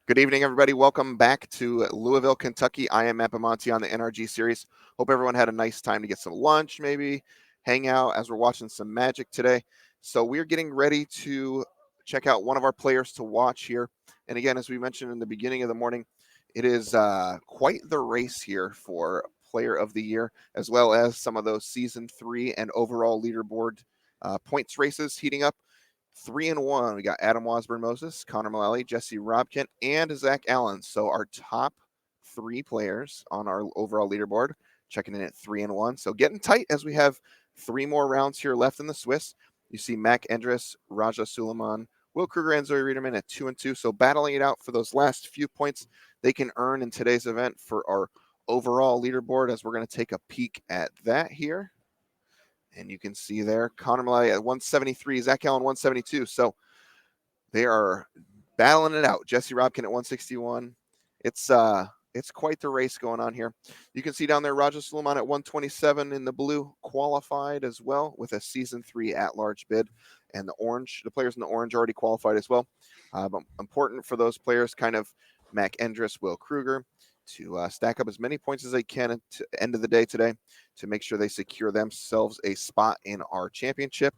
Good evening, everybody. Welcome back to Louisville, Kentucky. I am Mapamonte on the NRG series. Hope everyone had a nice time to get some lunch, maybe hang out as we're watching some Magic today. So we're getting ready to check out one of our players to watch here. And again, as we mentioned in the beginning of the morning, it is quite the race here for Player of the Year, as well as some of those Season 3 and overall leaderboard points races heating up. 3-1. We got Adam Wasburn-Moses, Connor Mullally, Jesse Robkin, and Zach Allen. So our top three players on our overall leaderboard checking in at 3-1. So getting tight as we have three more rounds here left in the Swiss. You see Mac Endres, Raja Suleiman, Will Kruger, and Zoe Riederman at 2-2. So battling it out for those last few points they can earn in today's event for our overall leaderboard, as we're going to take a peek at that here. And you can see there, Connor Mullally at 173, Zach Allen 172. So they are battling it out. Jesse Robkin at 161. It's quite the race going on here. You can see down there, Raja Suleiman at 127 in the blue, qualified as well with a Season 3 at-large bid. And the players in the orange already qualified as well. But important for those players, kind of Mac Endres, Will Kruger, to stack up as many points as they can at the end of the day today to make sure they secure themselves a spot in our championship.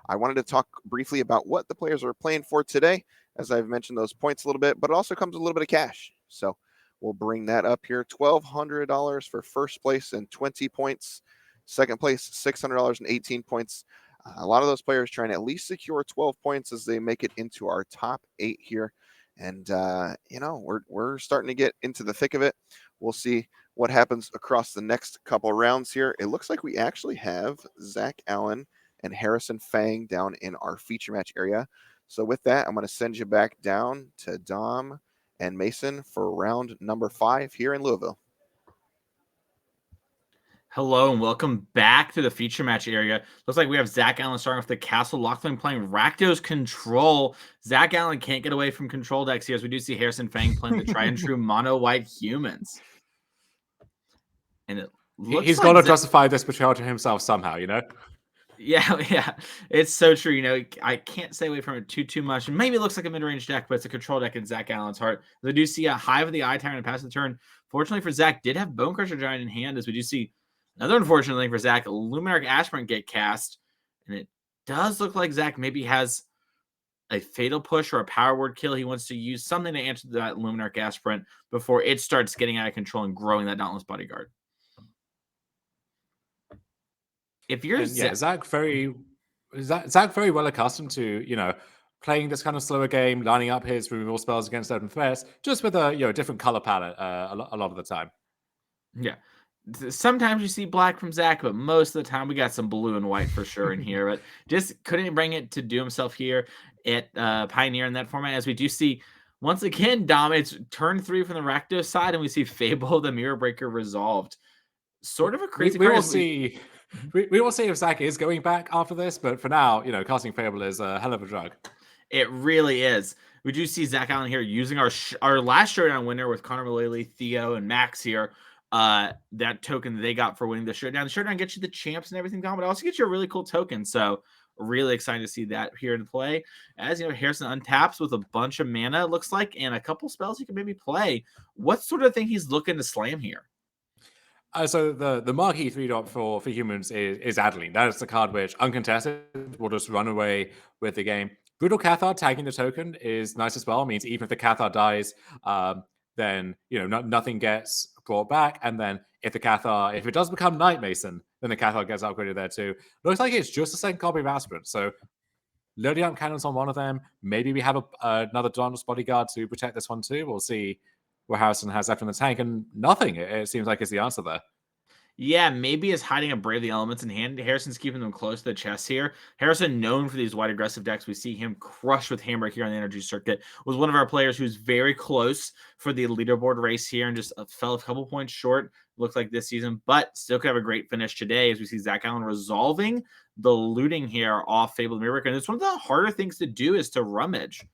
I wanted to talk briefly about what the players are playing for today, as I've mentioned those points a little bit, but it also comes with a little bit of cash. So we'll bring that up here. $1,200 for first place and 20 points. Second place, $600 and 18 points. A lot of those players trying to at least secure 12 points as they make it into our top 8 here. And, we're starting to get into the thick of it. We'll see what happens across the next couple rounds here. It looks like we actually have Zach Allen and Harrison Fang down in our feature match area. So with that, I'm going to send you back down to Dom and Mason for round number 5 here in Louisville. Hello and welcome back to the feature match area. Looks like we have Zach Allen starting off the Castle Locthwain playing Rakdos Control. Zach Allen can't get away from control decks here, as we do see Harrison Fang playing the tried and true mono white humans. And it looks he's like got to justify this betrayal to himself somehow, you know? Yeah, it's so true. You know, I can't stay away from it too much. And maybe it looks like a mid-range deck, but it's a control deck in Zach Allen's heart. I do see a Hive of the Eye Tyrant and pass the turn. Fortunately for Zach, did have Bonecrusher Giant in hand, as we do see another unfortunate thing for Zach, Luminarch Aspirant get cast. And it does look like Zach maybe has a Fatal Push or a Power Word kill. He wants to use something to answer that Luminarch Aspirant before it starts getting out of control and growing that Dauntless Bodyguard. If you're Zach very well accustomed to, playing this kind of slower game, lining up his removal spells against certain threats, just with a different color palette a lot of the time. Yeah. Sometimes you see black from Zach, but most of the time we got some blue and white for sure in here. But just couldn't bring it to do himself here at Pioneer in that format, as we do see once again, Dom, it's turn 3 from the Rakdos side, and we see Fable the Mirror Breaker resolved. Sort of a crazy we will see. We will see if Zach is going back after this, but for now, casting Fable is a hell of a drug. It really is. We do see Zach Allen here using our last showdown winner with Connor Mullally, Theo, and Max here. That token that they got for winning the showdown. The showdown gets you the champs and everything, Dom, but it also gets you a really cool token. So really excited to see that here in play. As you know, Harrison untaps with a bunch of mana, it looks like, and a couple spells he can maybe play. What sort of thing he's looking to slam here? So the marquee 3-drop for humans is Adeline. That is the card which, uncontested, will just run away with the game. Brutal Cathar tagging the token is nice as well. It means even if the Cathar dies, then nothing gets brought back. And then if it does become Night Mason, then the Cathar gets upgraded there too. Looks like it's just the same copy of Aspirant. So loading up cannons on one of them. Maybe we have another Dauntless Bodyguard to protect this one too. We'll see what Harrison has left in the tank, and nothing. It seems like is the answer there. Yeah, maybe is hiding a Brave the Elements in hand. Harrison's keeping them close to the chest here. Harrison, known for these wide aggressive decks, we see him crush with Hammer here on the energy circuit. Was one of our players who's very close for the leaderboard race here and just fell a couple points short. Looks like this season, but still could have a great finish today as we see Zach Allen resolving the looting here off Fable Mirror. And it's one of the harder things to do is to rummage.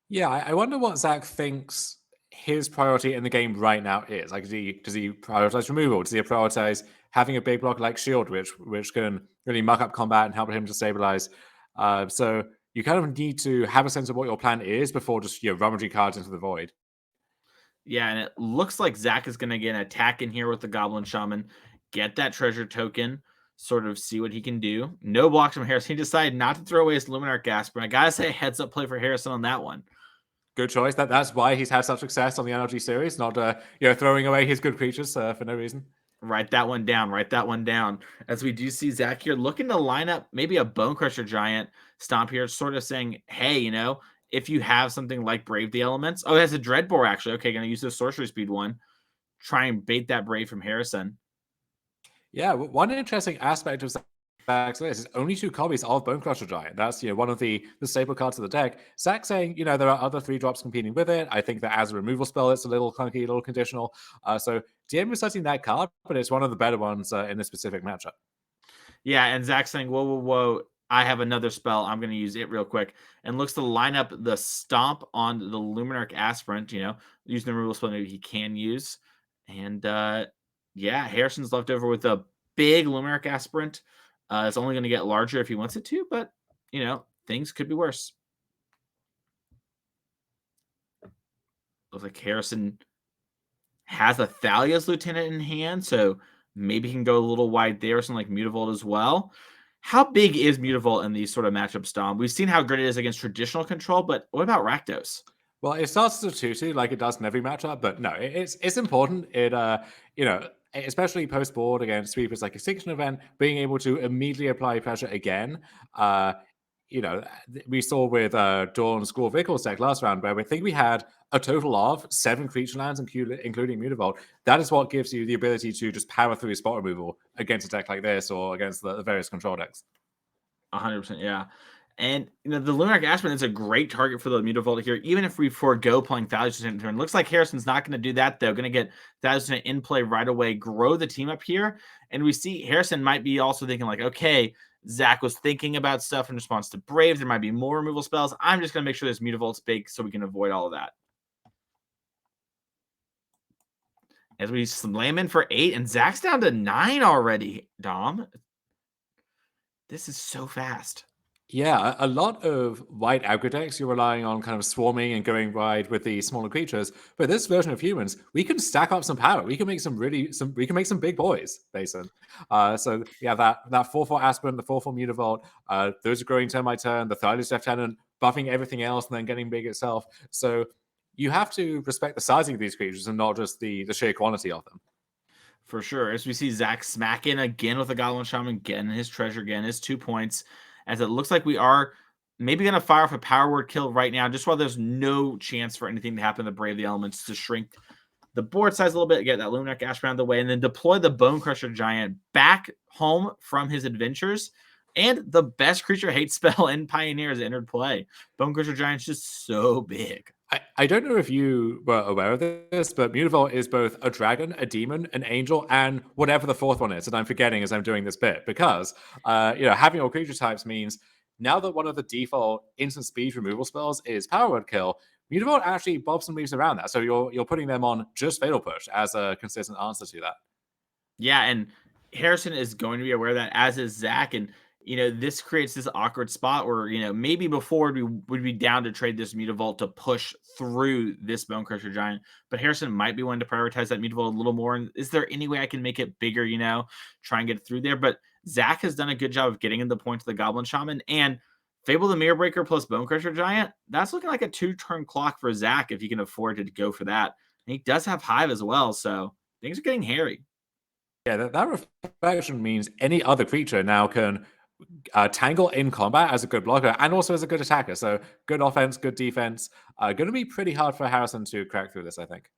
Yeah, I wonder what Zach thinks his priority in the game right now is. Like, does he prioritize removal? Does he prioritize having a big block like Sheoldred, which can really muck up combat and help him to stabilize? So you kind of need to have a sense of what your plan is before just rummaging cards into the void. Yeah, and it looks like Zach is going to get an attack in here with the Goblin Shaman, get that treasure token, sort of see what he can do. No blocks from Harrison. He decided not to throw away his Luminarch Gasp, but I got to say, heads up play for Harrison on that one. Good choice. That's why he's had such success on the NRG series, not throwing away his good creatures for no reason. Write that one down. Write that one down. As we do see Zach here looking to line up maybe a Bonecrusher Giant stomp here, sort of saying, hey, if you have something like Brave the Elements. Oh, it has a Dreadbore, actually. Okay, going to use the Sorcery Speed one. Try and bait that Brave from Harrison. Yeah, one interesting aspect of Zach's list is only 2 copies of Bonecrusher Giant. That's one of the staple cards of the deck. Zach saying, there are other 3-drops competing with it. I think that as a removal spell, it's a little clunky, a little conditional. So de-emphasizing that card, but it's one of the better ones in this specific matchup. Yeah, and Zach's saying, whoa. I have another spell. I'm going to use it real quick. And looks to line up the Stomp on the Luminarch Aspirant, using the removal spell maybe he can use. And yeah, Harrison's left over with a big Luminarch Aspirant. It's only going to get larger if he wants it to, but, things could be worse. Looks like Harrison has a Thalia's Lieutenant in hand, so maybe he can go a little wide there, something like Mutavault as well. How big is Mutavault in these sort of matchups, Dom? We've seen how great it is against traditional control, but what about Rakdos? Well, it starts as a 2/2 like it does in every matchup, but no, it's important. It especially post board against sweepers like Extinction Event, being able to immediately apply pressure again. We saw with Dawn's School of Vehicles deck last round, where we think we had a total of 7 creature lands, including Mutavault. That is what gives you the ability to just power through spot removal against a deck like this or against the various control decks. 100%, yeah. And the Luminarch Aspirant is a great target for the Mutavault here, even if we forego playing Thalia's Lieutenant turn. Looks like Harrison's not going to do that, though. Going to get Thalia's Lieutenant in play right away, grow the team up here. And we see Harrison might be also thinking like, okay, Zach was thinking about stuff in response to Brave. There might be more removal spells. I'm just going to make sure this Mutavault's big so we can avoid all of that. As we slam in for 8, and Zach's down to 9 already, Dom. This is so fast. Yeah, a lot of white aggro decks, you're relying on kind of swarming and going wide with the smaller creatures. But this version of humans, we can stack up some power. We can make some big boys, Basin. So yeah, that 4/4 Aspirant, the 4/4 Mutavault, those are growing turn by turn, the Thalia's Lieutenant, buffing everything else and then getting big itself. So you have to respect the sizing of these creatures and not just the sheer quantity of them. For sure. As we see Zach smack in again with the Goblin Shaman, getting his treasure again, his 2 points. As it looks like we are maybe going to fire off a power word kill right now, just while there's no chance for anything to happen to Brave the Elements to shrink the board size a little bit, get that Luminarch Aspirant out of the way, and then deploy the Bonecrusher Giant back home from his adventures. And the best creature hate spell in Pioneer has entered play. Bonecrusher Giant's just so big. I don't know if you were aware of this, but Mutavault is both a dragon, a demon, an angel, and whatever the 4th one is. And I'm forgetting as I'm doing this bit because, having all creature types means now that one of the default instant speed removal spells is Power Word Kill, Mutavault actually bobs and weaves around that. So you're putting them on just Fatal Push as a consistent answer to that. Yeah, and Harrison is going to be aware of that, as is Zach. And this creates this awkward spot where, maybe before we would be down to trade this Mutavault to push through this Bonecrusher Giant, but Harrison might be wanting to prioritize that Mutavault a little more. And is there any way I can make it bigger, try and get it through there? But Zach has done a good job of getting in the point to the Goblin Shaman, and Fable the Mirror Breaker plus Bonecrusher Giant. That's looking like a 2-turn clock for Zach if he can afford to go for that. And he does have Hive as well, so things are getting hairy. Yeah, that reflection means any other creature now can tangle in combat as a good blocker and also as a good attacker. So good offense, good defense. Going to be pretty hard for Harrison to crack through this, I think.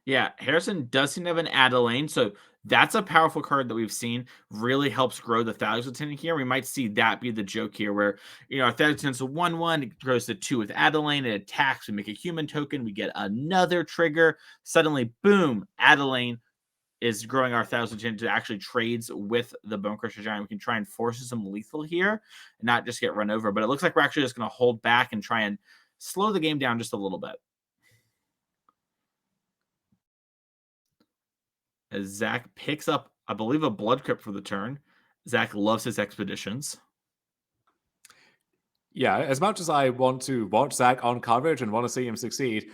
Yeah, Harrison does seem to have an Adelaine, so that's a powerful card that we've seen. Really helps grow the Thalia's Lieutenant here. We might see that be the joke here where, our Thalia's Lieutenant's a 1/1, it grows to 2 with Adelaine, it attacks, we make a human token, we get another trigger. Suddenly, boom, Adelaine is growing our Thalia's Lieutenant to actually trades with the Bonecrusher Giant. We can try and force some lethal here and not just get run over. But it looks like we're actually just going to hold back and try and slow the game down just a little bit. As Zach picks up, I believe, a Blood Crypt for the turn. Zach loves his expeditions. Yeah, as much as I want to watch Zach on coverage and want to see him succeed,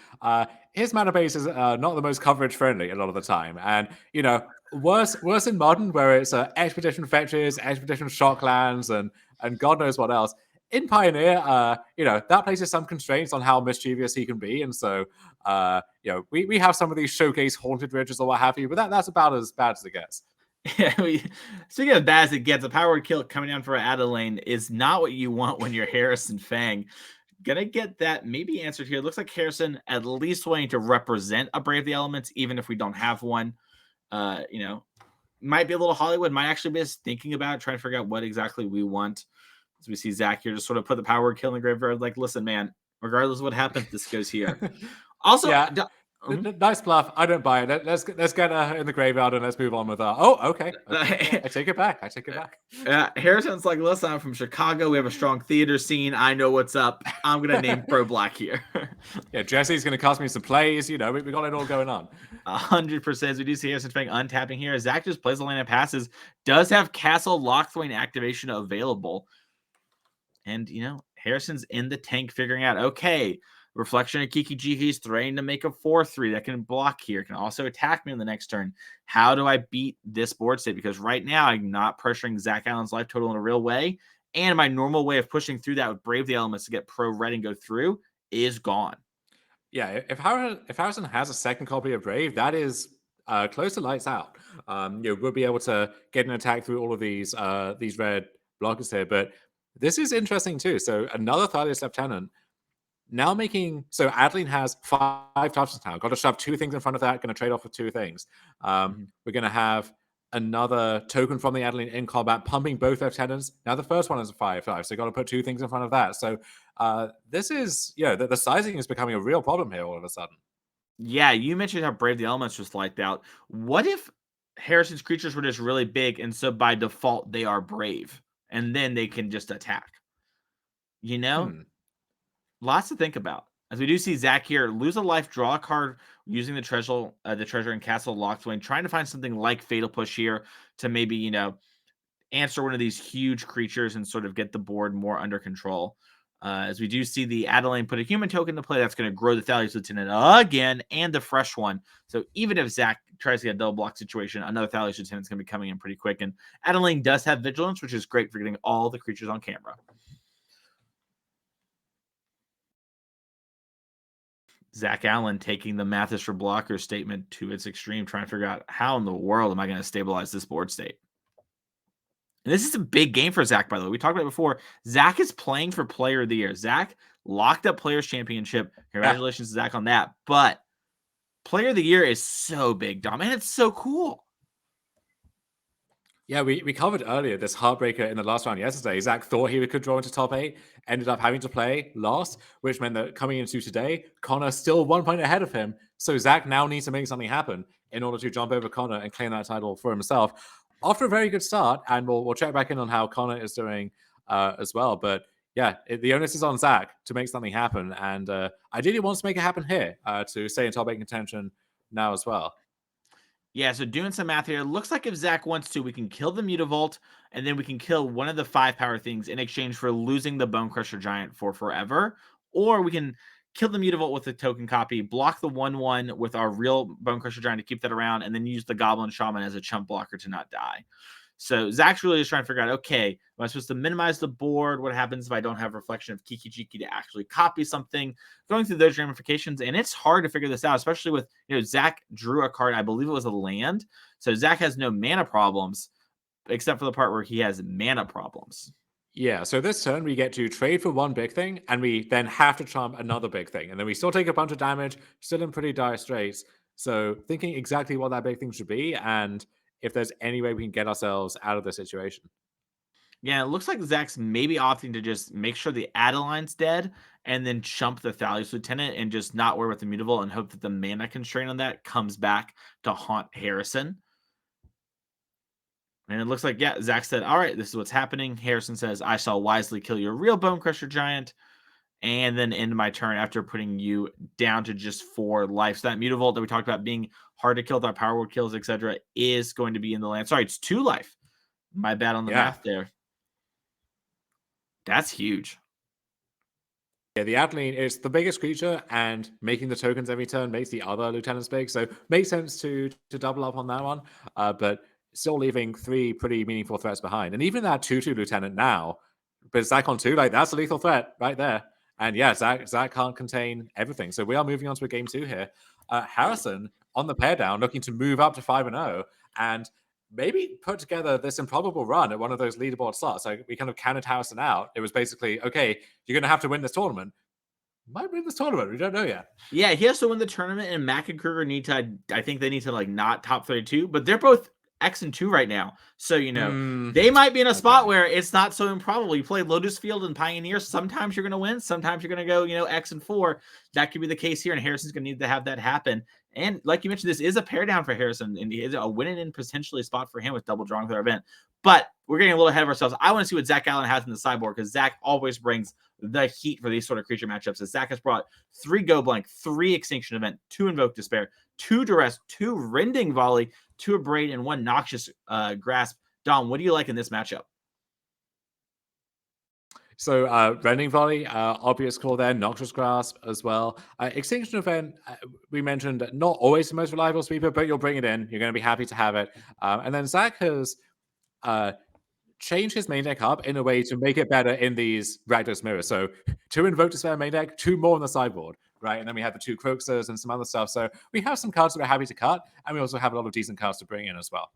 his mana base is not the most coverage friendly a lot of the time. And, worse in Modern, where it's Expedition Fetches, Expedition Shocklands, and God knows what else. In Pioneer, that places some constraints on how mischievous he can be. And so, we have some of these showcase Haunted Ridges or what have you, but that's about as bad as it gets. Yeah, speaking of bad as it gets, a power kill coming down for Adelaine is not what you want when you're Harrison Fang. Gonna get that maybe answered here. Looks like Harrison at least wanting to represent a Brave the Elements, even if we don't have one. Might be a little Hollywood, might actually be just thinking about it, trying to figure out what exactly we want. As we see Zach here just sort of put the power kill in the graveyard, like, listen, man, regardless of what happens, this goes here. Also, yeah. Nice bluff. I don't buy it. Let's get in the graveyard and let's move on with that. Oh, okay. I take it back. Harrison's like, listen, I'm from Chicago. We have a strong theater scene. I know what's up. I'm gonna name Pro Black here. Yeah, Jesse's gonna cost me some plays. We got it all going on. 100%. We do see Harrison Fang untapping here. Zach just plays the land and passes. Does have Castle Locthwain activation available, and Harrison's in the tank figuring out, okay, Reflection of Kiki Jiki's threatening to make a 4/3 that can block here, can also attack me on the next turn. How do I beat this board state? Because right now I'm not pressuring Zach Allen's life total in a real way, and my normal way of pushing through that with Brave the Elements to get pro red and go through is gone. Yeah, if Harrison has a second copy of Brave, that is close to lights out. We'll be able to get an attack through all of these red blockers here, but this is interesting too. So another Thaddeus Lieutenant. Now Adeline has 5 touches now. Got to shove 2 things in front of that. Going to trade off with 2 things. We're going to have another token from the Adeline in combat, pumping both lieutenants. Now the first one is a 5/5, so got to put 2 things in front of that. So this is the sizing is becoming a real problem here all of a sudden. Yeah, you mentioned how Brave the Elements just liked out. What if Harrison's creatures were just really big, and so by default they are brave, and then they can just attack? Lots to think about. As we do see Zach here lose a life, draw a card using the treasure in Castle Locthwain, trying to find something like Fatal Push here to maybe, answer one of these huge creatures and sort of get the board more under control. As we do see the Adelaine put a human token to play, that's going to grow the Thaddeus Lieutenant again and the fresh one. So even if Zach tries to get a double block situation, another Thaddeus Lieutenant is going to be coming in pretty quick. And Adelaine does have Vigilance, which is great for getting all the creatures on camera. Zach Allen taking the Mathis for blocker statement to its extreme, trying to figure out how in the world am I going to stabilize this board state. And this is a big game for Zach, by the way. We talked about it before. Zach is playing for Player of the Year. Zach locked up Players Championship. Congratulations to Zach on that. But Player of the Year is so big, Dom, and it's so cool. Yeah, we covered earlier this heartbreaker in the last round yesterday. Zach thought he could draw into top 8, ended up having to play last, which meant that coming into today, Connor still 1 point ahead of him. So Zach now needs to make something happen in order to jump over Connor and claim that title for himself. After a very good start, and we'll check back in on how Connor is doing as well. But yeah, the onus is on Zach to make something happen, and ideally wants to make it happen here to stay in top 8 contention now as well. Yeah, so doing some math here. Looks like if Zach wants to, we can kill the Mutavault, and then we can kill one of the 5 power things in exchange for losing the Bonecrusher Giant for forever. Or we can kill the Mutavault with a token copy, block the 1/1 with our real Bonecrusher Giant to keep that around, and then use the Goblin Shaman as a chump blocker to not die. So Zach's really just trying to figure out, okay, am I supposed to minimize the board? What happens if I don't have Reflection of Kiki Jiki to actually copy something? Going through those ramifications, and it's hard to figure this out, especially with, Zach drew a card, I believe it was a land. So Zach has no mana problems, except for the part where he has mana problems. Yeah, so this turn we get to trade for 1 big thing, and we then have to trump another big thing. And then we still take a bunch of damage, still in pretty dire straits. So thinking exactly what that big thing should be, and if there's any way we can get ourselves out of the situation. Yeah, it looks like Zach's maybe opting to just make sure the Adeline's dead and then chump the Thaddeus Lieutenant and just not worry with the Mutable and hope that the mana constraint on that comes back to haunt Harrison. And it looks like, yeah, Zach said, all right, this is what's happening. Harrison says, I shall wisely kill your real Bonecrusher Giant and then end my turn after putting you down to just 4 life. So that Mutavault that we talked about being hard to kill with our power word kills, etc., is going to be in the land. Sorry, it's 2 life. My bad on the math there. That's huge. Yeah, the Adeline is the biggest creature, and making the tokens every turn makes the other lieutenants big. So makes sense to double up on that one, but still leaving 3 pretty meaningful threats behind. And even that 2/2 lieutenant now, but Zach on 2, like that's a lethal threat right there. And yeah, Zach can't contain everything. So we are moving on to a game 2 here. Harrison on the pair down, looking to move up to 5-0, and maybe put together this improbable run at one of those leaderboard slots. Like we kind of counted Harrison out. It was basically, okay, you're going to have to win this tournament. Might win this tournament. We don't know yet. Yeah, he has to win the tournament, and Mack and Kruger need to. I think they need to like not top 32, but they're both X and 2 right now. So they might be in a spot where it's not so improbable. You play Lotus Field and Pioneer. Sometimes you're going to win. Sometimes you're going to go X and 4. That could be the case here, and Harrison's going to need to have that happen. And like you mentioned, this is a pair down for Harrison, and it's a winning in potentially spot for him with double drawing for their event. But we're getting a little ahead of ourselves. I want to see what Zach Allen has in the sideboard, because Zach always brings the heat for these sort of creature matchups. As Zach has brought 3 Go Blank, 3 Extinction Event, 2 Invoke Despair, 2 Duress, 2 Rending Volley, 2 Abrade, and 1 Noxious Grasp. Dom, what do you like in this matchup? So Rending Volley, obvious call there. Noxious Grasp as well. Extinction Event, we mentioned, not always the most reliable sweeper, but you'll bring it in. You're going to be happy to have it. And then Zach has changed his main deck up in a way to make it better in these Rakdos mirrors. So 2 Invoke Despair main deck, 2 more on the sideboard, right? And then we have the 2 Kroxas and some other stuff. So we have some cards that we're happy to cut, and we also have a lot of decent cards to bring in as well.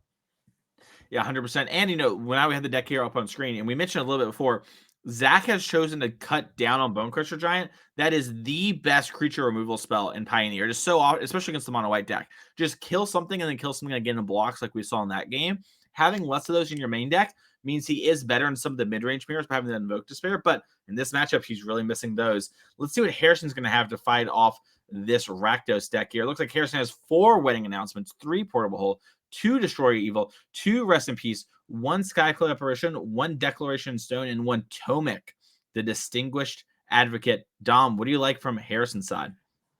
Yeah, 100%. And, when I had the deck here up on screen, and we mentioned a little bit before, Zach has chosen to cut down on Bonecrusher Giant. That is the best creature removal spell in Pioneer. Just so often, especially against the mono white deck. Just kill something and then kill something again in blocks like we saw in that game. Having less of those in your main deck means he is better in some of the mid-range mirrors by having that Invoke Despair. But in this matchup, he's really missing those. Let's see what Harrison's going to have to fight off this Rakdos deck here. It looks like Harrison has 4 wedding announcements, 3 Portable Hole, 2 Destroy Evil, 2 Rest in Peace, 1 Skyclad Apparition, 1 Declaration Stone, and 1 Tomic, the Distinguished Advocate. Dom, what do you like from Harrison's side?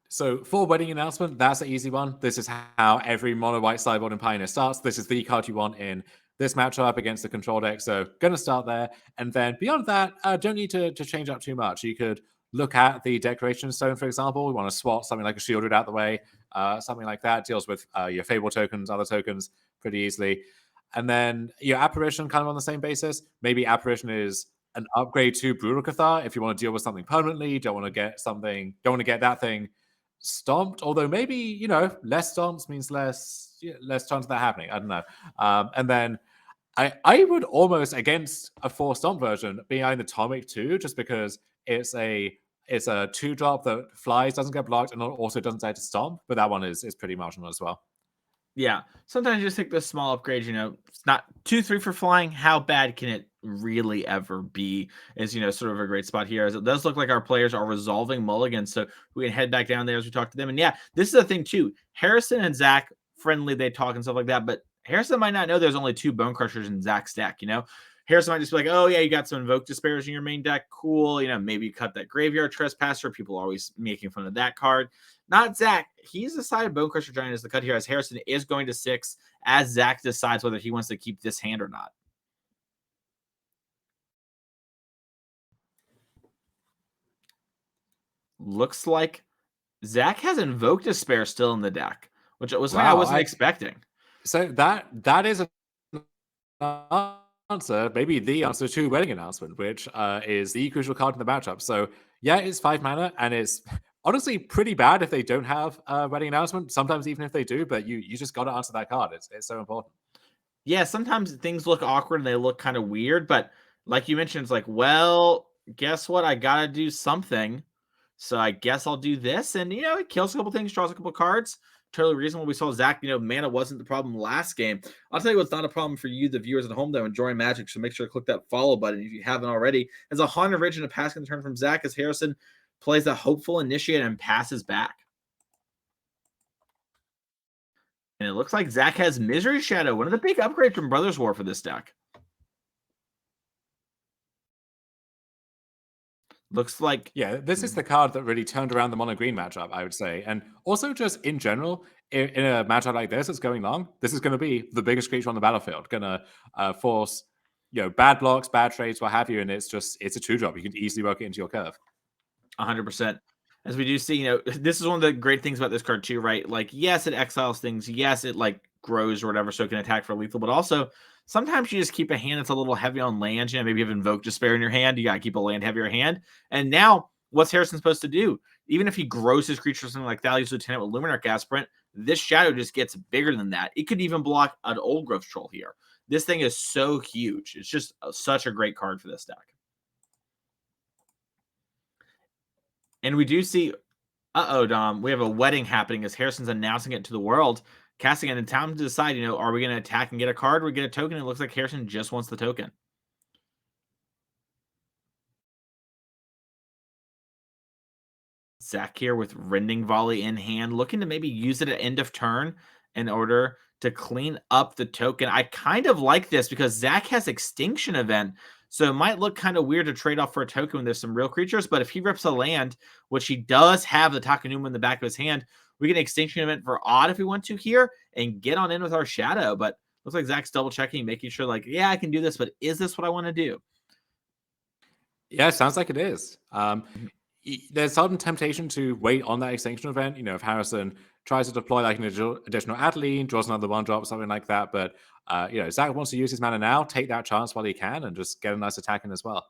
So for wedding announcement, that's an easy one. This is how every mono white sideboard in Pioneer starts. This is the card you want in this matchup against the control deck. So gonna start there. And then beyond that, don't need to change up too much. You could look at the Declaration Stone, for example. We want to swap something like a Sheoldred out the way. Something like that deals with your Fable tokens, other tokens pretty easily. And then your Apparition kind of on the same basis. Maybe Apparition is an upgrade to Brutal Cathar if you want to deal with something permanently. Don't want to get that thing stomped. Although maybe, less stomps means less chance of that happening. I don't know. And then I would almost, against a 4 stomp version, behind the Tomic too, just because it's a 2-drop that flies, doesn't get blocked, and also doesn't dare to stomp. But that one is pretty marginal as well. Yeah, sometimes you just take this small upgrade. It's not 2-3 for flying. How bad can it really ever be? Is sort of a great spot here, as it does look like our players are resolving mulligans, so we can head back down there as we talk to them. And yeah, this is the thing too. Harrison and Zach friendly, they talk and stuff like that, but Harrison might not know there's only 2 Bonecrushers in Zach's deck. Harrison might just be like, oh yeah, you got some Invoke Despairs in your main deck, cool. Maybe you cut that Graveyard Trespasser. People are always making fun of that card. Not Zach. He's decided Bonecrusher Giant is the cut here, as Harrison is going to 6, as Zach decides whether he wants to keep this hand or not. Looks like Zach has Invoke Despair still in the deck, which was something I wasn't expecting. So that is an answer, maybe the answer to wedding announcement, which is the crucial card in the matchup. So yeah, it's 5 mana, and it's honestly pretty bad if they don't have a wedding announcement. Sometimes even if they do, but you just got to answer that card. It's so important. Yeah, sometimes things look awkward and they look kind of weird, but like you mentioned, it's like, well, guess what? I gotta do something, so I guess I'll do this. And it kills a couple things, draws a couple cards. Totally reasonable. We saw Zach, mana wasn't the problem last game. I'll tell you what's not a problem for you, the viewers at home, though, enjoying Magic. So make sure to click that follow button if you haven't already. As a Haunted Ridge and a passing turn from Zach, as Harrison plays the Hopeful Initiate and passes back. And it looks like Zach has Misery Shadow, one of the big upgrades from Brothers War for this deck. Looks like... Yeah, this is the card that really turned around the mono-green matchup, I would say. And also just in general, in a matchup like this that's going long, this is going to be the biggest creature on the battlefield. Going to force, bad blocks, bad trades, what have you, and it's a 2-drop. You can easily work it into your curve. 100%. As we do see, this is one of the great things about this card too, right? Like, yes, it exiles things. Yes, it like grows or whatever, so it can attack for lethal. But also, sometimes you just keep a hand that's a little heavy on lands. Maybe you have Invoke Despair in your hand. You got to keep a land heavier hand. And now, what's Harrison supposed to do? Even if he grows his creature something like Thalia's Lieutenant with Luminarch Aspirant, this shadow just gets bigger than that. It could even block an Old Growth Troll here. This thing is so huge. It's just such a great card for this deck. And we do see, Dom, we have a wedding happening as Harrison's announcing it to the world, casting it in time to decide, are we going to attack and get a card or get a token? It looks like Harrison just wants the token. Zach here with Rending Volley in hand, looking to maybe use it at end of turn in order to clean up the token. I kind of like this because Zach has Extinction Event, so it might look kind of weird to trade off for a token when there's some real creatures, but if he rips a land, which he does have the Takenuma in the back of his hand, we can Extinction Event for odd if we want to here and get on in with our shadow. But looks like Zach's double checking, making sure like, yeah, I can do this, but is this what I want to do? Yeah, it sounds like it is. There's sudden temptation to wait on that Extinction Event. If Harrison tries to deploy like an additional Adeline, draws another 1-drop, something like that. But, Zach wants to use his mana now, take that chance while he can, and just get a nice attack in as well.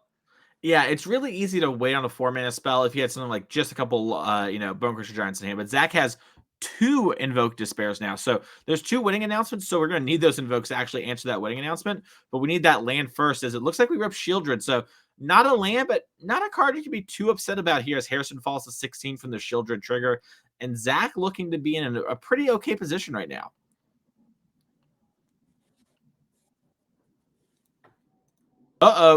Yeah, it's really easy to wait on a 4-mana spell if you had something like just a couple, Bonecrusher Giants in hand. But Zach has 2 Invoke Despairs now. So there's 2 wedding announcements. So we're going to need those Invokes to actually answer that wedding announcement. But we need that land first, as it looks like we ripped Sheoldred. So not a land, but not a card you can be too upset about here as Harrison falls to 16 from the Sheoldred trigger. And Zach looking to be in a pretty okay position right now.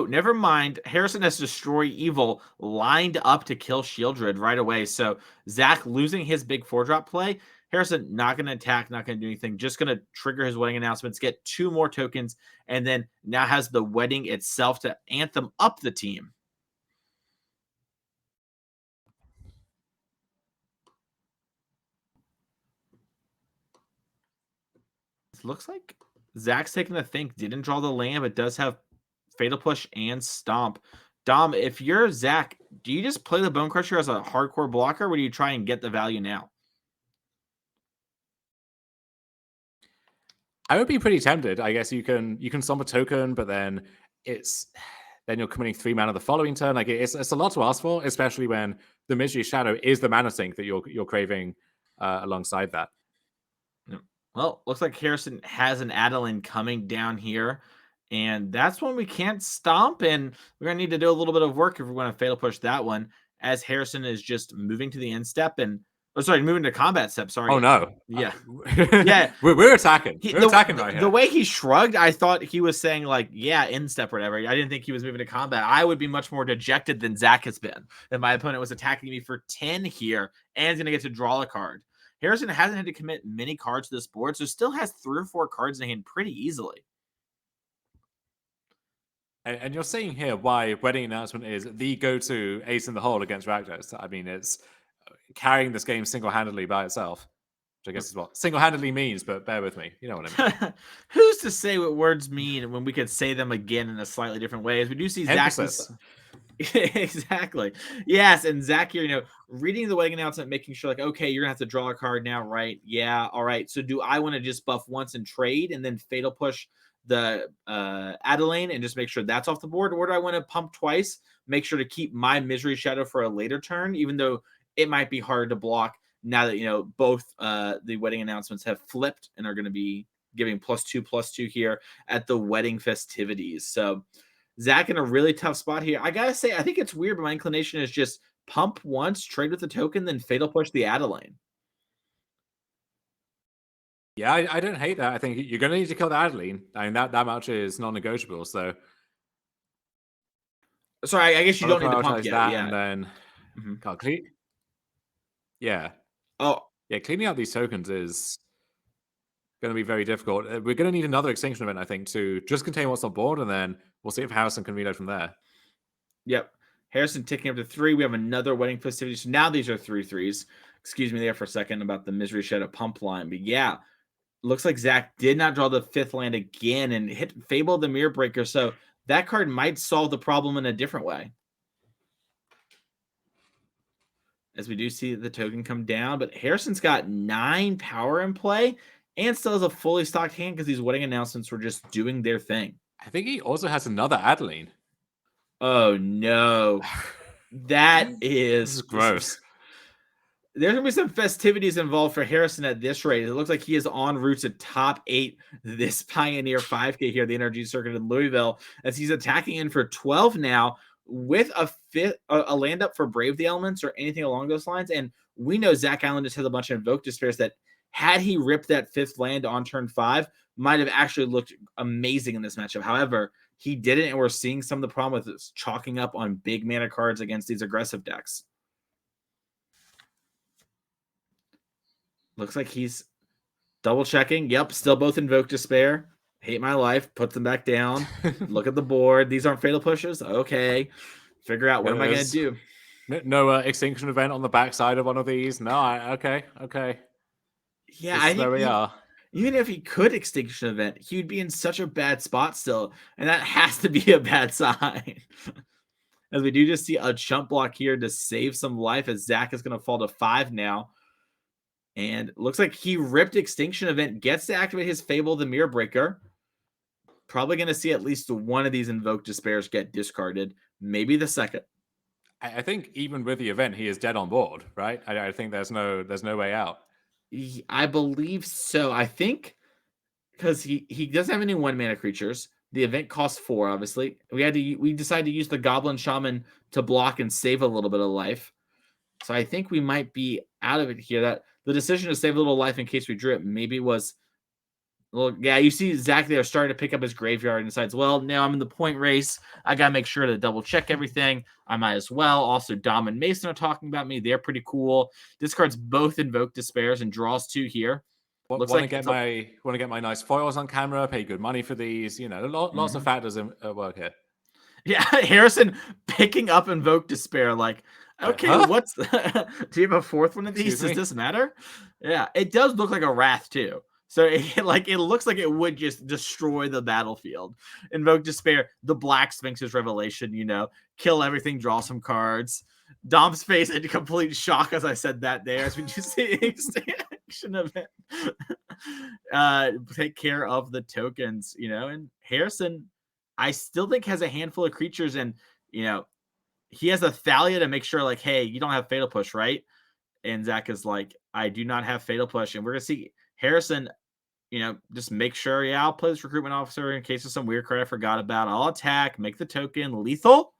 Never mind. Harrison has Destroy Evil lined up to kill Sheoldred right away. So Zach losing his big 4-drop play. Harrison not going to attack, not going to do anything. Just going to trigger his wedding announcements, get 2 more tokens, and then now has the wedding itself to anthem up the team. It looks like Zach's taking a think. Didn't draw the land, but does have Fatal Push and Stomp. Dom, if you're Zach, do you just play the Bonecrusher as a hardcore blocker, or do you try and get the value now? I would be pretty tempted. I guess you can stomp a token, but then you're committing 3 mana the following turn. Like it's a lot to ask for, especially when the Misery Shadow is the mana sink that you're craving alongside that. Well, looks like Harrison has an Adeline coming down here. And that's one we can't stomp, and we're going to need to do a little bit of work if we're going to Fatal Push that one, as Harrison is just moving to the end step and, moving to combat step, sorry. Oh, no. Yeah. Yeah. We're attacking. We're attacking right here. The way he shrugged, I thought he was saying, like, yeah, end step or whatever. I didn't think he was moving to combat. I would be much more dejected than Zach has been if my opponent was attacking me for 10 here and is going to get to draw a card. Harrison hasn't had to commit many cards to this board, so still has 3 or 4 cards in hand pretty easily. And you're seeing here why Wedding Announcement is the go-to ace in the hole against Rakdos. I mean, it's carrying this game single-handedly by itself, which I guess is what single-handedly means, but bear with me. You know what I mean. Who's to say what words mean when we could say them again in a slightly different way? As we do see Zach. Exactly. Yes, and Zach here, reading the wedding announcement, making sure like, okay, you're going to have to draw a card now, right? Yeah, all right. So do I want to just buff once and trade and then Fatal Push the Adeline and just make sure that's off the board, or do I want to pump twice, make sure to keep my Misery Shadow for a later turn, even though it might be hard to block now that both the wedding announcements have flipped and are going to be giving +2/+2 here at the wedding festivities. So Zach in a really tough spot here. I gotta say, I think it's weird, but my inclination is just pump once, trade with the token, then Fatal Push the Adeline. Yeah, I don't hate that. I think you're going to need to kill the Adeline. I mean, that much is non-negotiable. So, sorry, I guess you don't need to pump that, yet. And then, yeah. Oh, yeah. Cleaning out these tokens is going to be very difficult. We're going to need another Extinction Event, I think, to just contain what's on board, and then we'll see if Harrison can reload from there. Yep. Harrison ticking up to 3. We have another wedding festivity. So now these are 3/3s. Excuse me there for a second about the Misery Shadow pump line, but yeah. Looks like Zach did not draw the 5th land again and hit Fable the Mirror Breaker. So that card might solve the problem in a different way. as we do see the token come down. But Harrison's got 9 power in play and still has a fully stocked hand because these wedding announcements were just doing their thing. I think he also has another Adeline. Oh, no. That This is is gross. There's going to be some festivities involved for Harrison at this rate. It looks like he is en route to top 8 this Pioneer 5K here, the Energy Circuit in Louisville, as he's attacking in for 12 now with a land up for Brave the Elements or anything along those lines. And we know Zach Allen just has a bunch of Invoke Despairs that, had he ripped that 5th land on turn 5, might have actually looked amazing in this matchup. However, he didn't, and we're seeing some of the problem with this chalking up on big mana cards against these aggressive decks. Looks like he's double checking. Yep, still both Invoke Despair. Hate my life. Puts them back down. Look at the board. These aren't fatal pushes. Okay. Figure out what am I going to do? No Extinction Event on the backside of one of these. No, okay. Yeah, I think there we are. Even if he could Extinction Event, he would be in such a bad spot still, and that has to be a bad sign. As we do just see a chump block here to save some life, as Zach is going to fall to 5 now. And looks like he ripped Extinction Event, gets to activate his Fable, the Mirror Breaker. Probably going to see at least one of these Invoke Despairs get discarded, maybe the second. I think even with the event, he is dead on board, right? I think there's no way out. I believe so. I think because he doesn't have any 1-mana creatures. The event costs 4, obviously. We decided to use the Goblin Shaman to block and save a little bit of life. So I think we might be out of it here. That the decision to save a little life in case we drip maybe was, well, yeah, you see Zach there starting to pick up his graveyard and decides, well, now I'm in the point race. I got to make sure to double check everything. I might as well. Also, Dom and Mason are talking about me. They're pretty cool. Discards both Invoke Despairs and draws 2 here. Want to get my nice foils on camera, pay good money for these. Lots of factors at work here. Yeah, Harrison picking up Invoke Despair, like, okay, what's do you have a 4th one of these? Does this matter? Yeah, it does look like a Wrath too. So it looks like it would just destroy the battlefield. Invoke Despair, the Black Sphinx's Revelation, kill everything, draw some cards. Dom's face in complete shock as I said that there. As we just see Extinction Event. Take care of the tokens, and Harrison, I still think has a handful of creatures, and he has a Thalia to make sure, like, hey, you don't have Fatal Push, right? And Zach is like, I do not have Fatal Push, and we're gonna see Harrison, just make sure, I'll play this Recruitment Officer in case of some weird card I forgot about. I'll attack, make the token lethal.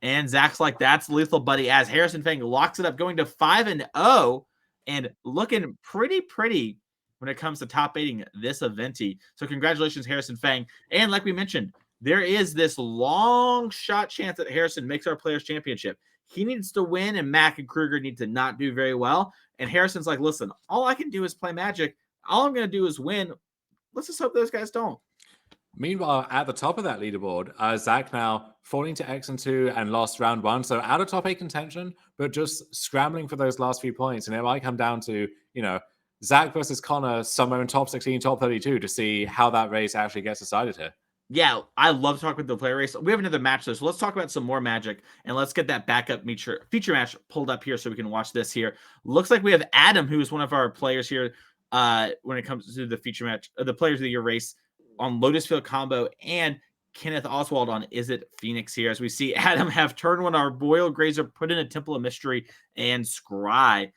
And Zach's like, that's lethal, buddy, as Harrison Fang locks it up, going to 5-0 and looking pretty when it comes to top 8ing this eventy. So congratulations, Harrison Fang. And like we mentioned, there is this long shot chance that Harrison makes our Players Championship. He needs to win, and Mac and Kruger need to not do very well. And Harrison's like, listen, all I can do is play Magic. All I'm going to do is win. Let's just hope those guys don't. Meanwhile, at the top of that leaderboard, Zach now falling to X2 and lost round 1. So out of top 8 contention, but just scrambling for those last few points. And it might come down to, Zach versus Connor somewhere in top 16, top 32 to see how that race actually gets decided here. Yeah, I love talking about the player race. We have another match, though, so let's talk about some more Magic, and let's get that backup feature match pulled up here so we can watch this here. Looks like we have Adam, who is one of our players here when it comes to the feature match, the Players of the Year race on Lotus Field Combo, and Kenneth Oswald on Is It Phoenix here, as we see Adam have turn 1 our Boil Grazer, put in a Temple of Mystery, and Scry.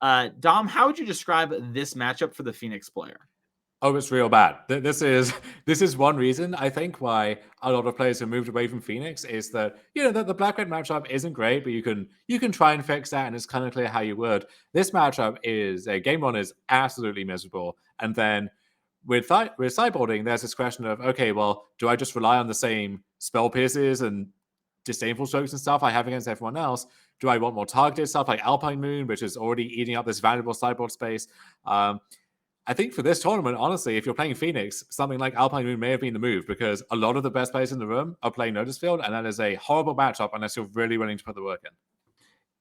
Dom, how would you describe this matchup for the Phoenix player? Oh, it's real bad. This is one reason I think why a lot of players have moved away from Phoenix is that the black-red matchup isn't great, but you can try and fix that, and it's kind of clear how you would. This matchup is game 1 is absolutely miserable, and then with sideboarding, there's this question of, okay, well, do I just rely on the same spell pierces and disdainful strokes and stuff I have against everyone else? Do I want more targeted stuff like Alpine Moon, which is already eating up this valuable sideboard space? I think for this tournament, honestly, if you're playing Phoenix, something like Alpine Moon may have been the move, because a lot of the best players in the room are playing Notice Field, and that is a horrible matchup unless you're really willing to put the work in.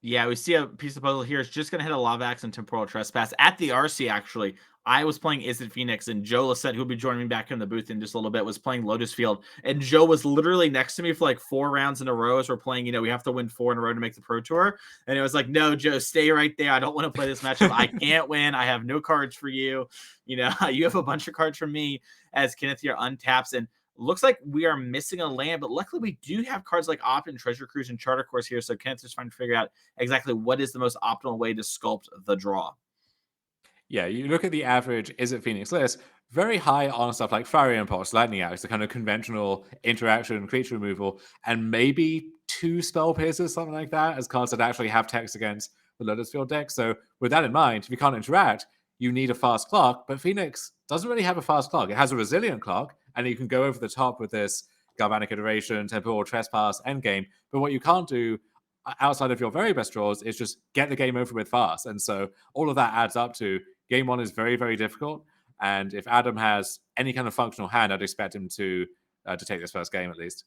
Yeah, we see a piece of puzzle here. It's just going to hit a Lava Axe and Temporal Trespass at the RC, actually. I was playing Izzet Phoenix, and Joe Lissette, who'll be joining me back in the booth in just a little bit, was playing Lotus Field. And Joe was literally next to me for like 4 rounds in a row as we're playing, you know, we have to win 4 in a row to make the Pro Tour. And it was like, no, Joe, stay right there. I don't want to play this matchup. I can't win. I have no cards for you. You know, you have a bunch of cards from me, as Kenneth here untaps. And looks like we are missing a land, but luckily we do have cards like Opt and Treasure Cruise and Charter Course here. So Kenneth's just trying to figure out exactly what is the most optimal way to sculpt the draw. Yeah, you look at the average Izzet Phoenix list, very high on stuff like Fiery Impulse, Lightning Axe, the kind of conventional interaction, creature removal, and maybe 2 Spell Piercers, something like that, as cards that actually have text against the Lotus Field deck. So with that in mind, if you can't interact, you need a fast clock, but Phoenix doesn't really have a fast clock. It has a resilient clock, and you can go over the top with this Galvanic Iteration, Temporal Trespass, Endgame, but what you can't do outside of your very best draws is just get the game over with fast. And so all of that adds up to game 1 is very, very difficult. And if Adam has any kind of functional hand, I'd expect him to take this first game at least.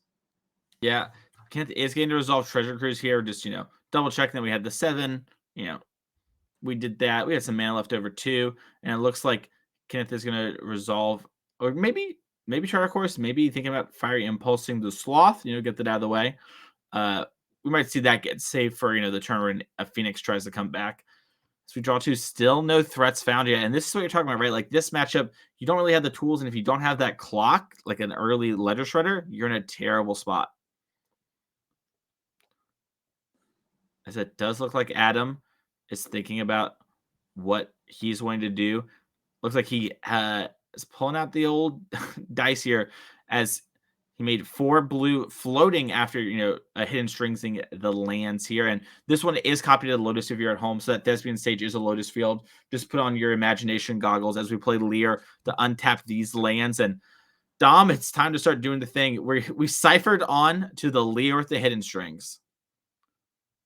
Yeah, Kenneth is getting to resolve Treasure Cruise here. Just, you know, double checking that we had the 7. You know, we did that. We had some mana left over too, and it looks like Kenneth is going to resolve, or maybe Charter Course, maybe thinking about Fiery Impulsing the Sloth. You know, get that out of the way. We might see that get saved for, you know, the turn when a Phoenix tries to come back. So we draw 2, still no threats found yet. And this is what you're talking about, right? Like this matchup, you don't really have the tools. And if you don't have that clock, like an early Ledger Shredder, you're in a terrible spot. As it does look like Adam is thinking about what he's going to do. Looks like he is pulling out the old dice here, as he made 4 blue floating after, you know, a hidden stringsing the lands here. And this one is copied to the Lotus if you're at home. So that Thespian stage is a Lotus Field. Just put on your imagination goggles as we play Lear to untap these lands. And Dom, it's time to start doing the thing where we ciphered on to the Lear with the hidden strings.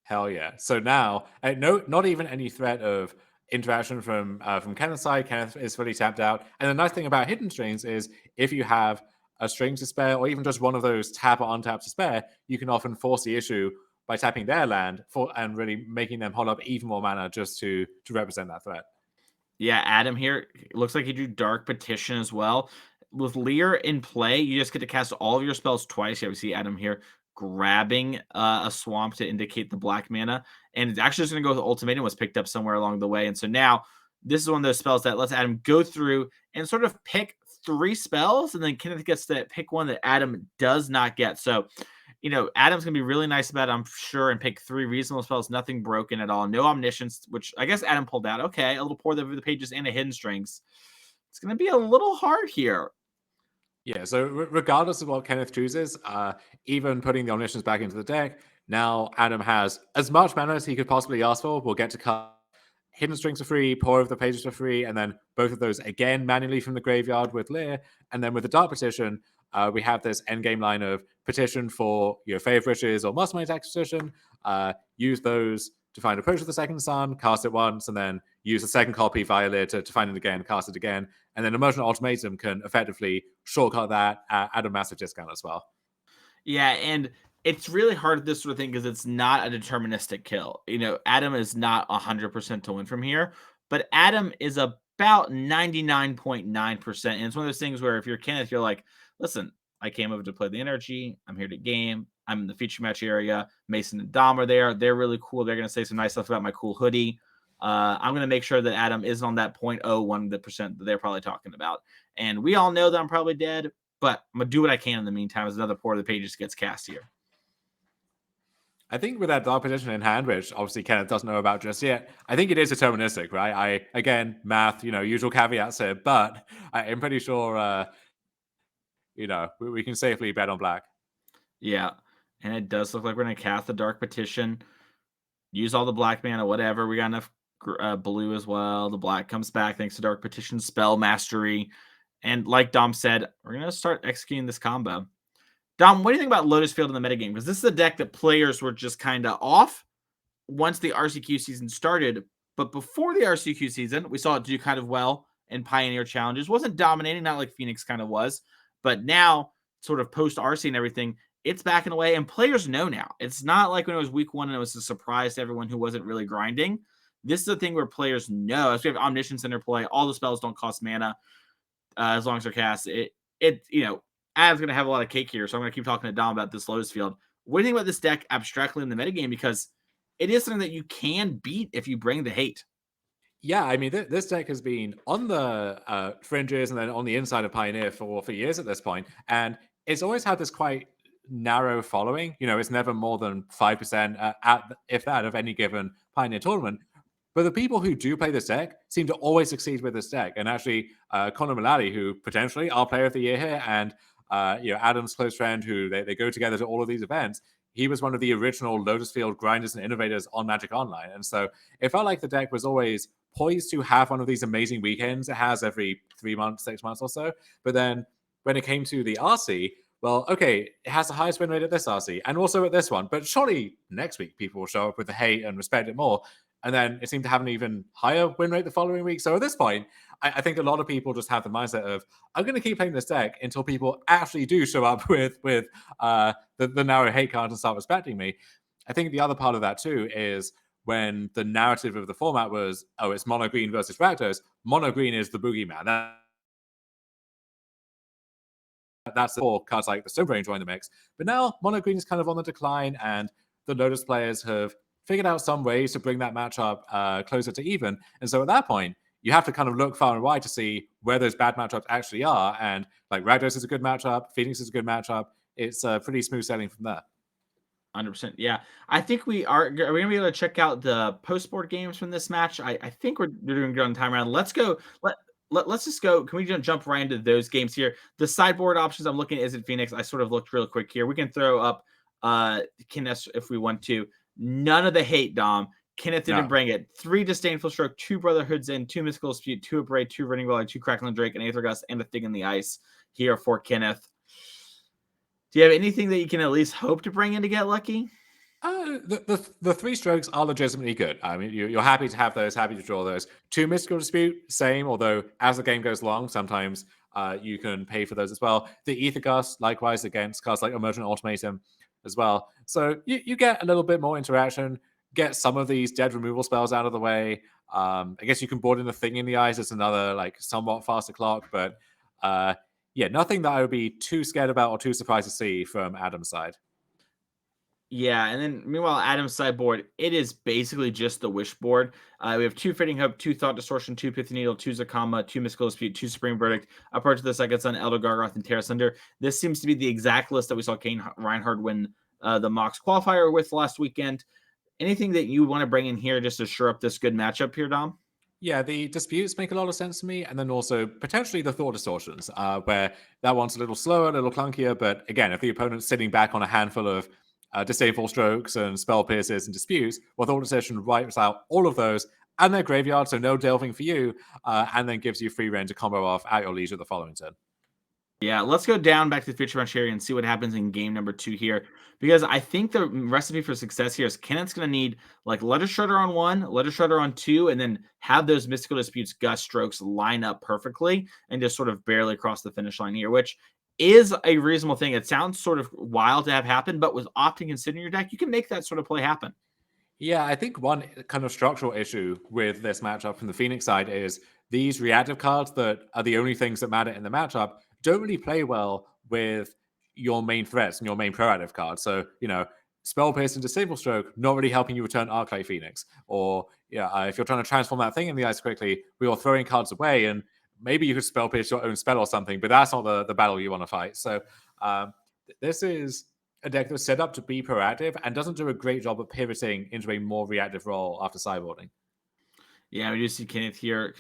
Hell yeah. So now, not even any threat of interaction from Kenneth's side. Kenneth is fully tapped out. And the nice thing about hidden strings is if you have a string to spare, or even just one of those tap or untap to spare, you can often force the issue by tapping their land and really making them hold up even more mana just to represent that threat. Yeah, Adam here, looks like he drew Dark Petition as well. With Lear in play, you just get to cast all of your spells twice. Yeah, we see Adam here grabbing a swamp to indicate the black mana. And it's actually just going to go with Ultimatum, was picked up somewhere along the way. And so now this is one of those spells that lets Adam go through and sort of pick 3 spells, and then Kenneth gets to pick one that Adam does not get. So, you know, Adam's going to be really nice about it, I'm sure, and pick 3 reasonable spells, nothing broken at all. No Omniscience, which I guess Adam pulled out. Okay, a little Pour over the Pages and a Hidden Strings. It's going to be a little hard here. Yeah, so regardless of what Kenneth chooses, even putting the Omniscience back into the deck, now Adam has as much mana as he could possibly ask for. We'll get to cut Hidden Strings for free, Pour over the Pages for free, and then both of those again manually from the graveyard with Lear. And then with the Dark Petition, we have this endgame line of petition for your favorites or Mastermind Exposition. Use those to find Approach of the Second Sun, cast it once, and then use a second copy via Lear to find it again, cast it again. And then Emotional Ultimatum can effectively shortcut that at a massive discount as well. Yeah, and it's really hard this sort of thing because it's not a deterministic kill. You know, Adam is not 100% to win from here, but Adam is about 99.9%. And it's one of those things where if you're Kenneth, you're like, listen, I came over to play the energy. I'm here to game. I'm in the feature match area. Mason and Dom are there. They're really cool. They're going to say some nice stuff about my cool hoodie. I'm going to make sure that Adam isn't on that 0.01% that they're probably talking about. And we all know that I'm probably dead, but I'm going to do what I can in the meantime as another Pour of the Pages gets cast here. I think with that Dark Petition in hand, which obviously Kenneth doesn't know about just yet, I think it is deterministic, right? Again, math, usual caveats here, but I'm pretty sure, we can safely bet on black. Yeah, and it does look like we're going to cast the Dark Petition, use all the black mana, whatever. We got enough blue as well. The black comes back thanks to Dark Petition, Spell Mastery. And like Dom said, we're going to start executing this combo. Dom, what do you think about Lotus Field in the metagame? Because this is a deck that players were just kind of off once the RCQ season started. But before the RCQ season, we saw it do kind of well in Pioneer Challenges. Wasn't dominating, not like Phoenix kind of was. But now, sort of post-RC and everything, it's back in a way. And players know now. It's not like when it was week 1 and it was a surprise to everyone who wasn't really grinding. This is a thing where players know, as we have Omniscience in their play, all the spells don't cost mana as long as they're cast. Adam's going to have a lot of cake here, so I'm going to keep talking to Dom about this Lotus Field. What do you think about this deck abstractly in the metagame? Because it is something that you can beat if you bring the hate. Yeah, I mean, this deck has been on the fringes and then on the inside of Pioneer for years at this point, and it's always had this quite narrow following. It's never more than 5%, if that, of any given Pioneer tournament. But the people who do play this deck seem to always succeed with this deck. And actually, Connor Mullally, who potentially our player of the year here, and Adam's close friend, who they go together to all of these events, he was one of the original Lotus Field grinders and innovators on Magic Online. And so it felt like the deck was always poised to have one of these amazing weekends it has every 3 months, 6 months or so. But then when it came to the RC, well, okay, it has the highest win rate at this RC and also at this one. But surely next week people will show up with the hate and respect it more. And then it seemed to have an even higher win rate the following week. So at this point, I think a lot of people just have the mindset of, I'm going to keep playing this deck until people actually do show up with the narrow hate card and start respecting me. I think the other part of that too is when the narrative of the format was, oh, it's mono green versus Rakdos. Mono green is the boogeyman. That's the four cards like the Stonebrain join the mix. But now mono green is kind of on the decline, and the Lotus players have figured out some ways to bring that matchup closer to even. And so at that point, you have to kind of look far and wide to see where those bad matchups actually are. And like Rakdos is a good matchup, Phoenix is a good matchup. It's pretty smooth sailing from there. 100%. Yeah. I think we are going to be able to check out the post-board games from this match. I think we're doing good on time around. Let's go. Let's just go. Can we jump right into those games here? The sideboard options I'm looking at isn't Phoenix. I sort of looked real quick here. We can throw up Kenneth if we want to. None of the hate, Dom. Kenneth didn't bring it. 3 Disdainful Stroke, 2 Brotherhoods in, 2 Mystical Dispute, 2 Abrade, 2 Rending Volley, 2 Crackling Drake, an Aether Gust, and a Thing in the Ice here for Kenneth. Do you have anything that you can at least hope to bring in to get lucky? The 3 strokes are legitimately good. I mean, you're happy to have those, happy to draw those. 2 Mystical Dispute, same, although as the game goes along, sometimes you can pay for those as well. The Aether Gust, likewise, against cards like Emergent Ultimatum as well. So you get a little bit more interaction, get some of these dead removal spells out of the way. I guess you can board in the Thing in the Eyes. It's another like somewhat faster clock, but nothing that I would be too scared about or too surprised to see from Adam's side. Yeah, and then meanwhile, Adam's sideboard, it is basically just the wish board. We have 2 Fading Hope, 2 Thought Distortion, 2 Pithy Needle, 2 Zakama, 2 Mystical Dispute, 2 Supreme Verdict, Approach to the Second Sun, Elder Gargoth, and Terra Sunder. This seems to be the exact list that we saw Kane Reinhardt win the Mox qualifier with last weekend. Anything that you want to bring in here just to shore up this good matchup here, Dom? Yeah, the disputes make a lot of sense to me, and then also potentially the Thought Distortions, where that one's a little slower, a little clunkier, but again, if the opponent's sitting back on a handful of Disdainful Strokes and Spell Pierces and Disputes, well, Thought Distortion wipes out all of those and their graveyard, so no delving for you, and then gives you free reign to combo off at your leisure the following turn. Yeah, let's go down back to the Future Bunch area and see what happens in game number 2 here. Because I think the recipe for success here is Kenneth's going to need like Letter Shredder on 1, Letter Shredder on 2, and then have those Mystical Disputes Gust Strokes line up perfectly and just sort of barely cross the finish line here, which is a reasonable thing. It sounds sort of wild to have happen, but with often considering your deck, you can make that sort of play happen. Yeah, I think one kind of structural issue with this matchup from the Phoenix side is these reactive cards that are the only things that matter in the matchup don't really play well with your main threats and your main proactive cards. So, Spell Pierce and Disable Stroke not really helping you return Arclight Phoenix. Or, if you're trying to transform that Thing in the Ice quickly, we are throwing cards away, and maybe you could Spell Pierce your own spell or something, but that's not the battle you want to fight. So, this is a deck that's set up to be proactive and doesn't do a great job of pivoting into a more reactive role after sideboarding. Yeah, we do see Kenneth here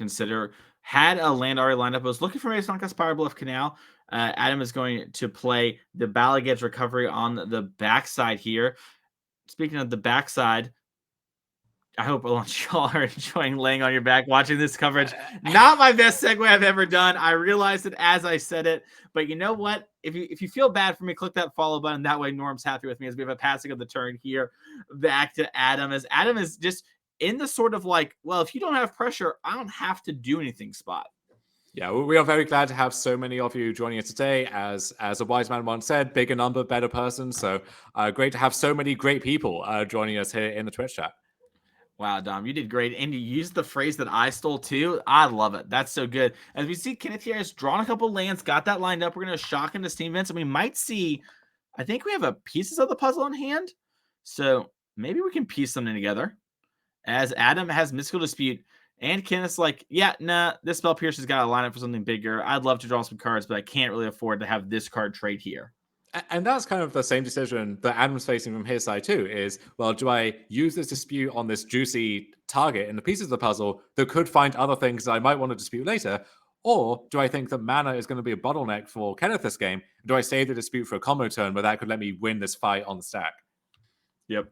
had a land already lined up. I was looking for Masonka Spire Bluff Canal. Adam is going to play the Ballad Edge Recovery on the backside here. Speaking of the backside, I hope a lot of y'all are enjoying laying on your back watching this coverage. Not my best segue I've ever done. I realized it as I said it, but you know what? If you feel bad for me, click that follow button. That way Norm's happy with me as we have a passing of the turn here back to Adam. As Adam is just in the sort of like, well, if you don't have pressure, I don't have to do anything spot. Yeah, we are very glad to have so many of you joining us today. As a wise man once said, bigger number, better person. So great to have so many great people joining us here in the Twitch chat. Wow, Dom, you did great. And you used the phrase that I stole too. I love it. That's so good. As we see, Kenneth here has drawn a couple lands, got that lined up. We're going to shock into Steam Events, and we might see, I think we have a pieces of the puzzle in hand. So maybe we can piece something together. As Adam has Mystical Dispute, and Kenneth's like, yeah, nah, this Spell Pierce has got to line up for something bigger. I'd love to draw some cards, but I can't really afford to have this card trade here. And that's kind of the same decision that Adam's facing from his side too, is, well, do I use this dispute on this juicy target in the pieces of the puzzle that could find other things that I might want to dispute later? Or do I think that mana is going to be a bottleneck for Kenneth this game? Do I save the dispute for a combo turn where that could let me win this fight on the stack? Yep.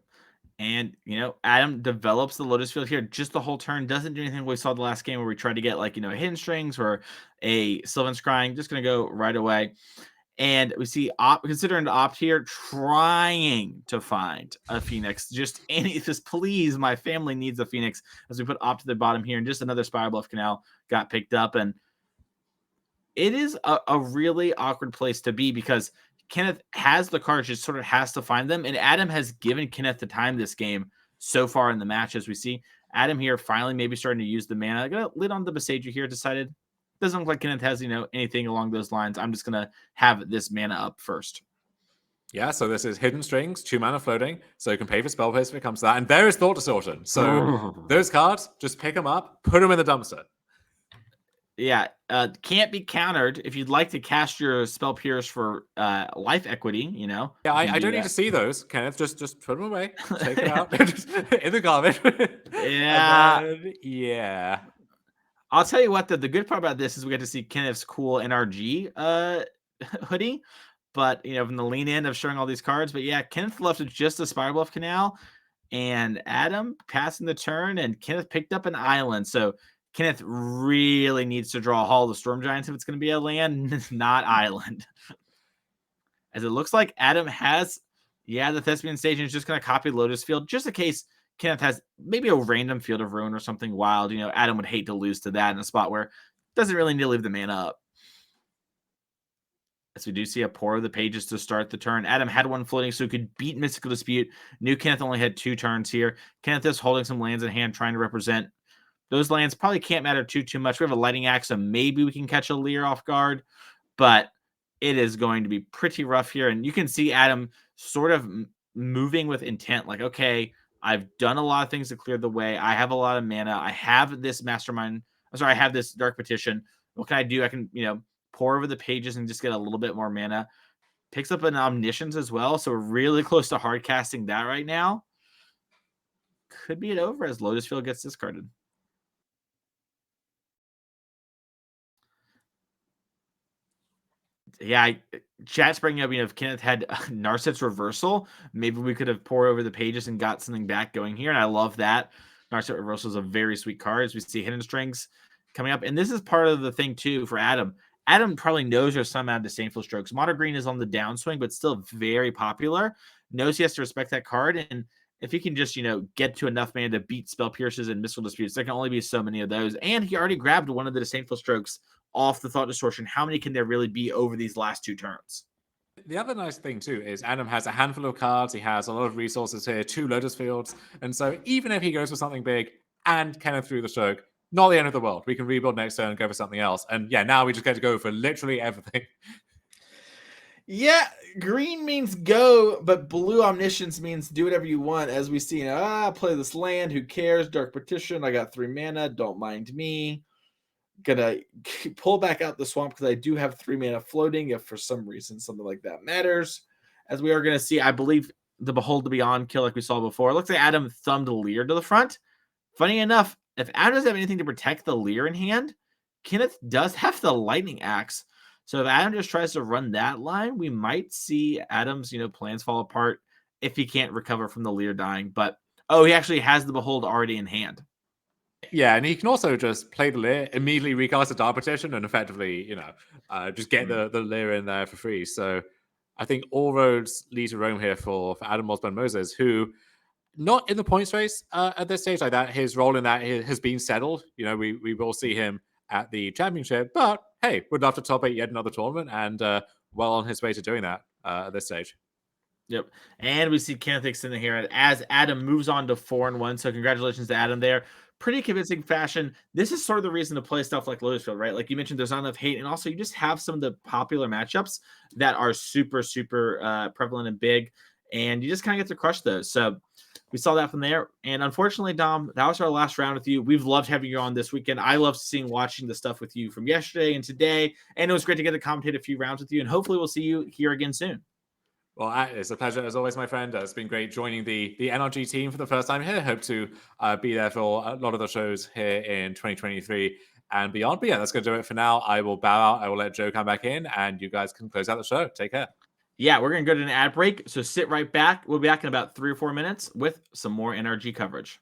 And, Adam develops the Lotus Field here just the whole turn. Doesn't do anything we saw the last game where we tried to get, like, Hidden Strings or a Sylvan Scrying. Just going to go right away. And we see considering to opt here, trying to find a Phoenix. Just please, my family needs a Phoenix. As we put opt to the bottom here, and just another Spiral Bluff Canal got picked up. And it is a really awkward place to be because Kenneth has the cards, just sort of has to find them. And Adam has given Kenneth the time this game so far in the match, as we see. Adam here finally maybe starting to use the mana. I got a lid on the Besaiger here, decided doesn't look like Kenneth has, anything along those lines. I'm just going to have this mana up first. Yeah, so this is Hidden Strings, 2 mana floating, so you can pay for Spell Pierce if it comes to that. And there is Thought Distortion. So those cards, just pick them up, put them in the dumpster. Yeah, can't be countered. If you'd like to cast your Spell Pierce for life equity, Yeah, I don't need to see those, Kenneth. Just put them away. Take it out in the garbage. Yeah. Yeah. I'll tell you what, the good part about this is we get to see Kenneth's cool NRG hoodie, but, from the lean in of showing all these cards. But yeah, Kenneth left with just a Spiral Bluff Canal, and Adam passing the turn, and Kenneth picked up an island. So Kenneth really needs to draw Hall of the Storm Giants if it's going to be a land, not island. As it looks like Adam has, the Thespian Stage, and is just going to copy Lotus Field, just in case Kenneth has maybe a random Field of Ruin or something wild. Adam would hate to lose to that in a spot where doesn't really need to leave the mana up. As we do see a pour of the pages to start the turn. Adam had one floating, so he could beat Mystical Dispute. Knew Kenneth only had 2 turns here. Kenneth is holding some lands in hand, trying to represent. Those lands probably can't matter too much. We have a Lightning Axe, so maybe we can catch a Leer off guard, but it is going to be pretty rough here. And you can see Adam sort of moving with intent, like, okay, I've done a lot of things to clear the way. I have a lot of mana. I have this Mastermind. I have this Dark Petition. What can I do? I can, pour over the pages and just get a little bit more mana. Picks up an Omniscience as well, so we're really close to hard casting that right now. Could be it over as Lotus Field gets discarded. Yeah, chat's bringing up, if Kenneth had Narset's Reversal, maybe we could have poured over the pages and got something back going here, and I love that. Narset Reversal is a very sweet card, as we see Hidden Strings coming up, and this is part of the thing, too, for Adam. Adam probably knows there's some out of Disdainful Strokes. Mono Green is on the downswing, but still very popular. Knows he has to respect that card, and if he can just, get to enough mana to beat Spell Pierces and Mystical Disputes, there can only be so many of those, and he already grabbed one of the Disdainful Strokes off the Thought Distortion. How many can there really be over these last 2 turns? The other nice thing, too, is Adam has a handful of cards. He has a lot of resources here, 2 Lotus Fields. And so even if he goes for something big and Kenneth through the stroke, not the end of the world. We can rebuild next turn and go for something else. And yeah, now we just get to go for literally everything. Yeah, green means go, but blue Omniscience means do whatever you want. As we see, play this land. Who cares? Dark Petition. I got 3 mana. Don't mind me. Gonna pull back out the swamp because I do have 3 mana floating if for some reason something like that matters. As we are going to see, I believe the Behold the Beyond kill like we saw before. It looks like Adam thumbed Leer to the front. Funny enough, if Adam doesn't have anything to protect the Leer in hand, Kenneth does have the Lightning Axe. So if Adam just tries to run that line, we might see Adam's plans fall apart if he can't recover from the Leer dying. But he actually has the Behold already in hand. Yeah, and he can also just play the Leer, immediately recast a Dark Petition, and effectively, just get the Leer in there for free. So I think all roads lead to Rome here for Adam Osborne Moses, who not in the points race at this stage like that. His role in that has been settled. We will see him at the championship, but hey, would love to top 8 yet another tournament, and well on his way to doing that at this stage. Yep. And we see Kenneth extending here as Adam moves on to 4-1. So congratulations to Adam there. Pretty convincing fashion. This is sort of the reason to play stuff like Louisville, right? Like you mentioned, there's not enough hate. And also you just have some of the popular matchups that are super, super prevalent and big. And you just kind of get to crush those. So we saw that from there. And unfortunately, Dom, that was our last round with you. We've loved having you on this weekend. I loved watching the stuff with you from yesterday and today. And it was great to get to commentate a few rounds with you. And hopefully we'll see you here again soon. Well, it's a pleasure as always, my friend. It's been great joining the NRG team for the first time here. Hope to be there for a lot of the shows here in 2023 and beyond. But yeah, that's going to do it for now. I will bow out. I will let Joe come back in, and you guys can close out the show. Take care. Yeah, we're going to go to an ad break. So sit right back. We'll be back in about 3 or 4 minutes with some more NRG coverage.